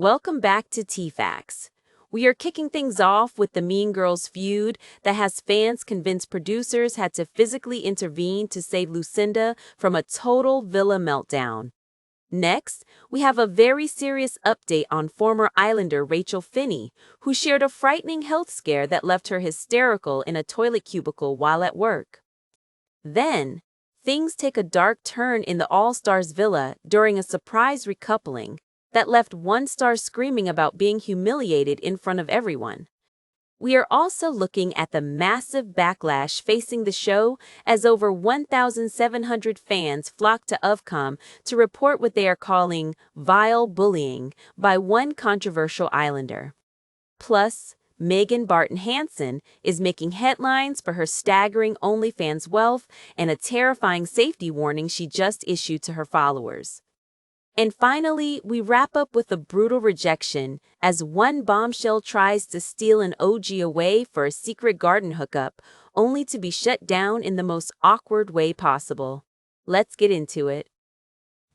Welcome back to TFacts. We are kicking things off with the Mean Girls feud that has fans convinced producers had to physically intervene to save Lucinda from a total villa meltdown. Next, we have a very serious update on former Islander Rachel Finni, who shared a frightening health scare that left her hysterical in a toilet cubicle while at work. Then, things take a dark turn in the All-Stars villa during a surprise recoupling that left one star screaming about being humiliated in front of everyone. We are also looking at the massive backlash facing the show as over 1,700 fans flock to Ofcom to report what they are calling vile bullying by one controversial Islander. Plus, Barton Hanson is making headlines for her staggering OnlyFans wealth and a terrifying safety warning she just issued to her followers. And finally, we wrap up with a brutal rejection as one bombshell tries to steal an OG away for a secret garden hookup, only to be shut down in the most awkward way possible. Let's get into it.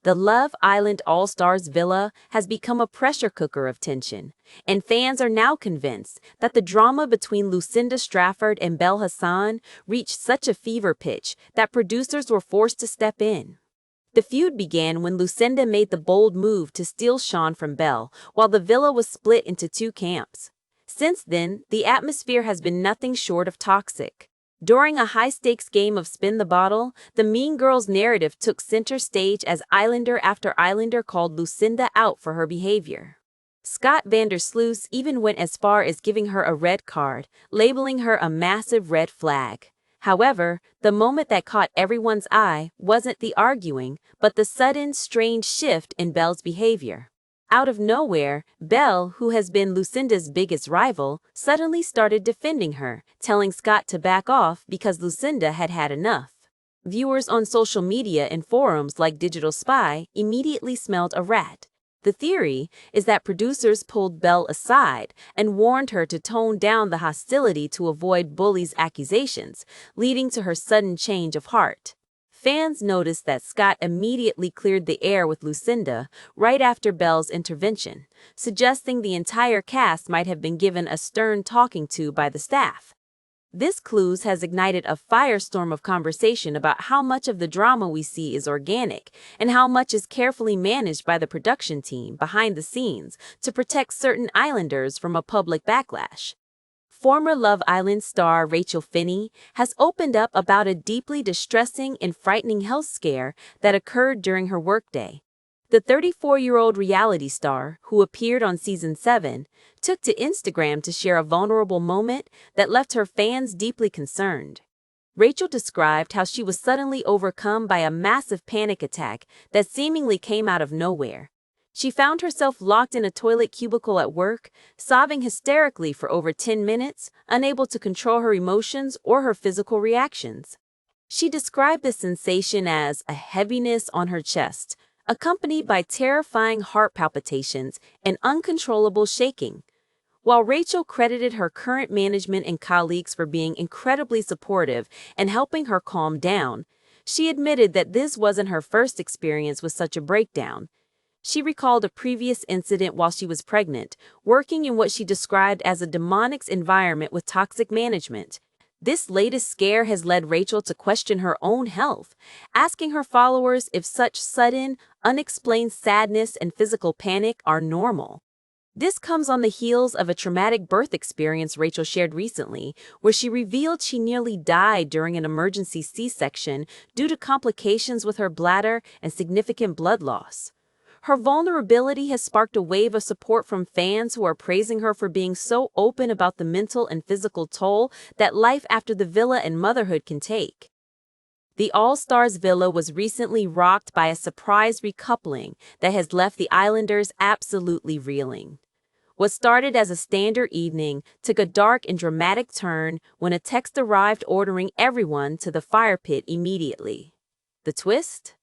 The Love Island All-Stars villa has become a pressure cooker of tension, and fans are now convinced that the drama between Lucinda Strafford and Belle Hassan reached such a fever pitch that producers were forced to step in. The feud began when Lucinda made the bold move to steal Sean from Belle, while the villa was split into two camps. Since then, the atmosphere has been nothing short of toxic. During a high-stakes game of Spin the Bottle, the Mean Girls narrative took center stage as Islander after Islander called Lucinda out for her behavior. Scott Vandersloot even went as far as giving her a red card, labeling her a massive red flag. However, the moment that caught everyone's eye wasn't the arguing, but the sudden, strange shift in Belle's behavior. Out of nowhere, Belle, who has been Lucinda's biggest rival, suddenly started defending her, telling Scott to back off because Lucinda had had enough. Viewers on social media and forums like Digital Spy immediately smelled a rat. The theory is that producers pulled Belle aside and warned her to tone down the hostility to avoid bullies' accusations, leading to her sudden change of heart. Fans noticed that Scott immediately cleared the air with Lucinda right after Belle's intervention, suggesting the entire cast might have been given a stern talking to by the staff. This clues has ignited a firestorm of conversation about how much of the drama we see is organic and how much is carefully managed by the production team behind the scenes to protect certain Islanders from a public backlash. Former Love Island star Rachel Finni has opened up about a deeply distressing and frightening health scare that occurred during her workday. The 34-year-old reality star, who appeared on Season 7, took to Instagram to share a vulnerable moment that left her fans deeply concerned. Rachel described how she was suddenly overcome by a massive panic attack that seemingly came out of nowhere. She found herself locked in a toilet cubicle at work, sobbing hysterically for over 10 minutes, unable to control her emotions or her physical reactions. She described the sensation as a heaviness on her chest, accompanied by terrifying heart palpitations and uncontrollable shaking. While Rachel credited her current management and colleagues for being incredibly supportive and helping her calm down, she admitted that this wasn't her first experience with such a breakdown. She recalled a previous incident while she was pregnant, working in what she described as a demonic environment with toxic management. This latest scare has led Rachel to question her own health, asking her followers if such sudden, unexplained sadness and physical panic are normal. This comes on the heels of a traumatic birth experience Rachel shared recently, where she revealed she nearly died during an emergency C-section due to complications with her bladder and significant blood loss. Her vulnerability has sparked a wave of support from fans who are praising her for being so open about the mental and physical toll that life after the villa and motherhood can take. The All-Stars villa was recently rocked by a surprise recoupling that has left the Islanders absolutely reeling. What started as a standard evening took a dark and dramatic turn when a text arrived ordering everyone to the fire pit immediately. The twist?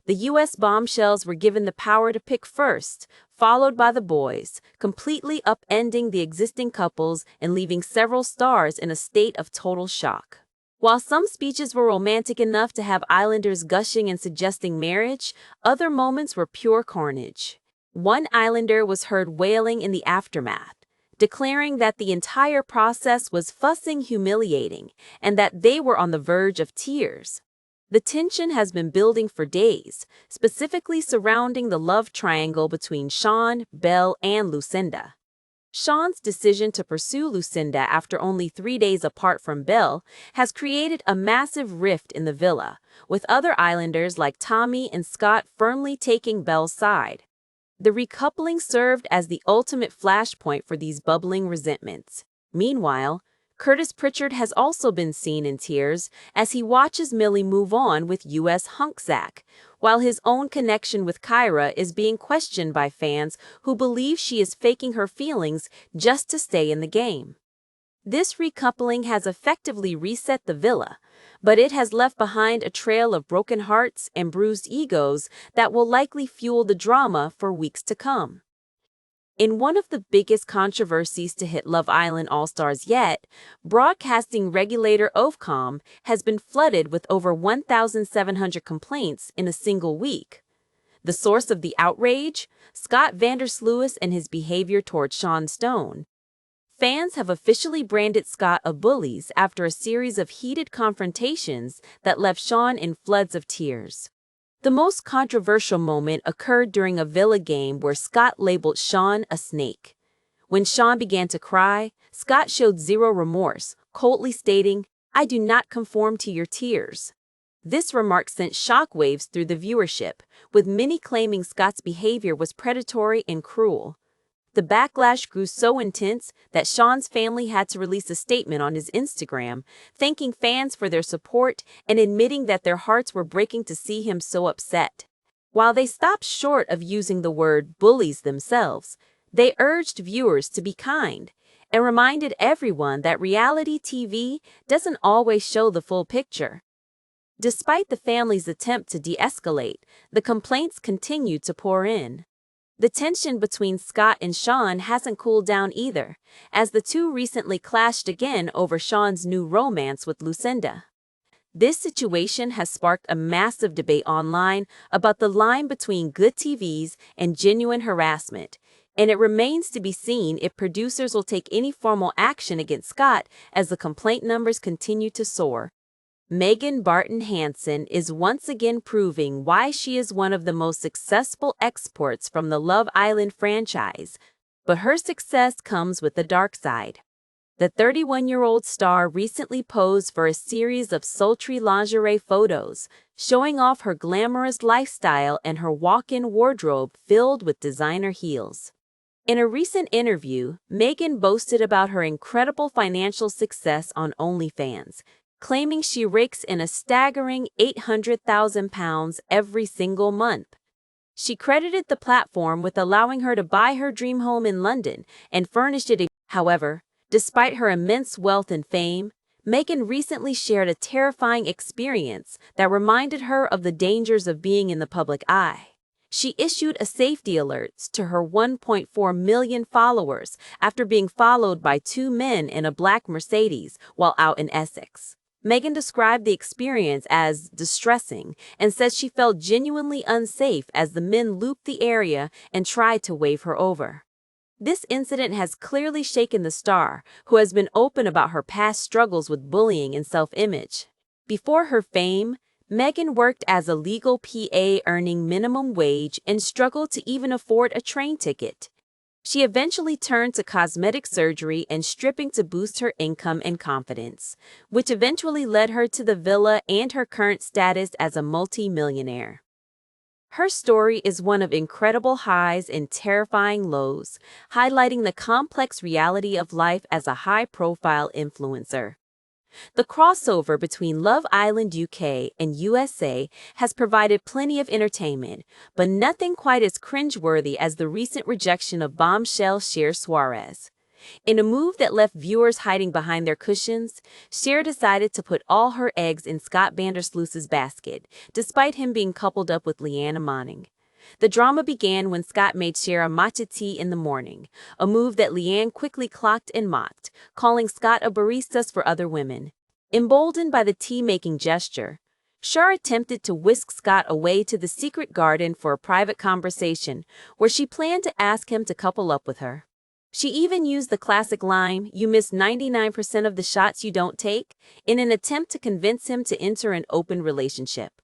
The U.S. bombshells were given the power to pick first, followed by the boys, completely upending the existing couples and leaving several stars in a state of total shock. While some speeches were romantic enough to have Islanders gushing and suggesting marriage, other moments were pure carnage. One islander was heard wailing in the aftermath, declaring that the entire process was fussing humiliating and that they were on the verge of tears. The tension has been building for days, specifically surrounding the love triangle between Sean, Belle, and Lucinda. Sean's decision to pursue Lucinda after only 3 days apart from Belle has created a massive rift in the villa, with other islanders like Tommy and Scott firmly taking Belle's side. The recoupling served as the ultimate flashpoint for these bubbling resentments. Meanwhile, Curtis Pritchard has also been seen in tears as he watches Millie move on with U.S. hunk Zach, while his own connection with Kyra is being questioned by fans who believe she is faking her feelings just to stay in the game. This recoupling has effectively reset the villa, but it has left behind a trail of broken hearts and bruised egos that will likely fuel the drama for weeks to come. In one of the biggest controversies to hit Love Island All-Stars yet, broadcasting regulator Ofcom has been flooded with over 1,700 complaints in a single week. The source of the outrage? Scott Vandersluis and his behavior toward Sean Stone. Fans have officially branded Scott a bully after a series of heated confrontations that left Sean in floods of tears. The most controversial moment occurred during a villa game where Scott labeled Sean a snake. When Sean began to cry, Scott showed zero remorse, coldly stating, "I do not conform to your tears." This remark sent shockwaves through the viewership, with many claiming Scott's behavior was predatory and cruel. The backlash grew so intense that Sean's family had to release a statement on his Instagram, thanking fans for their support and admitting that their hearts were breaking to see him so upset. While they stopped short of using the word bullies themselves, they urged viewers to be kind and reminded everyone that reality TV doesn't always show the full picture. Despite the family's attempt to de-escalate, the complaints continued to pour in. The tension between Scott and Sean hasn't cooled down either, as the two recently clashed again over Sean's new romance with Lucinda. This situation has sparked a massive debate online about the line between good TVs and genuine harassment, and it remains to be seen if producers will take any formal action against Scott as the complaint numbers continue to soar. Barton Hanson is once again proving why she is one of the most successful exports from the Love Island franchise, but her success comes with the dark side. The 31-year-old star recently posed for a series of sultry lingerie photos, showing off her glamorous lifestyle and her walk-in wardrobe filled with designer heels. In a recent interview, Megan boasted about her incredible financial success on OnlyFans, claiming she rakes in a staggering £800,000 every single month. She credited the platform with allowing her to buy her dream home in London and furnished it. However, despite her immense wealth and fame, Megan recently shared a terrifying experience that reminded her of the dangers of being in the public eye. She issued a safety alert to her 1.4 million followers after being followed by two men in a black Mercedes while out in Essex. Megan described the experience as distressing and said she felt genuinely unsafe as the men looped the area and tried to wave her over. This incident has clearly shaken the star, who has been open about her past struggles with bullying and self-image. Before her fame, Megan worked as a legal PA earning minimum wage and struggled to even afford a train ticket. She eventually turned to cosmetic surgery and stripping to boost her income and confidence, which eventually led her to the villa and her current status as a multi-millionaire. Her story is one of incredible highs and terrifying lows, highlighting the complex reality of life as a high-profile influencer. The crossover between Love Island UK and USA has provided plenty of entertainment, but nothing quite as cringeworthy as the recent rejection of bombshell Cher Suarez. In a move that left viewers hiding behind their cushions, Cher decided to put all her eggs in Scott Vandersluis's basket, despite him being coupled up with Leanna Manning. The drama began when Scott made Cher a matcha tea in the morning, a move that Leanne quickly clocked and mocked, calling Scott a baristas for other women. Emboldened by the tea-making gesture, Cher attempted to whisk Scott away to the secret garden for a private conversation, where she planned to ask him to couple up with her. She even used the classic line, "You miss 99% of the shots you don't take," in an attempt to convince him to enter an open relationship.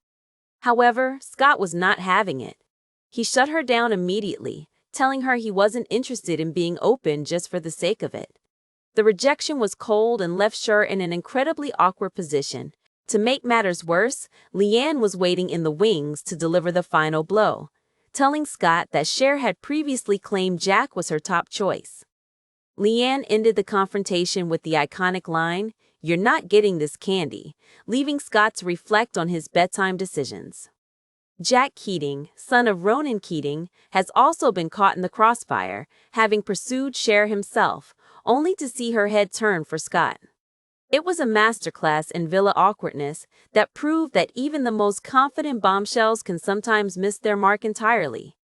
However, Scott was not having it. He shut her down immediately, telling her he wasn't interested in being open just for the sake of it. The rejection was cold and left Cher in an incredibly awkward position. To make matters worse, Leanne was waiting in the wings to deliver the final blow, telling Scott that Cher had previously claimed Jack was her top choice. Leanne ended the confrontation with the iconic line, "You're not getting this candy," leaving Scott to reflect on his bedtime decisions. Jack Keating, son of Ronan Keating, has also been caught in the crossfire, having pursued Cher himself, only to see her head turn for Scott. It was a masterclass in villa awkwardness that proved that even the most confident bombshells can sometimes miss their mark entirely.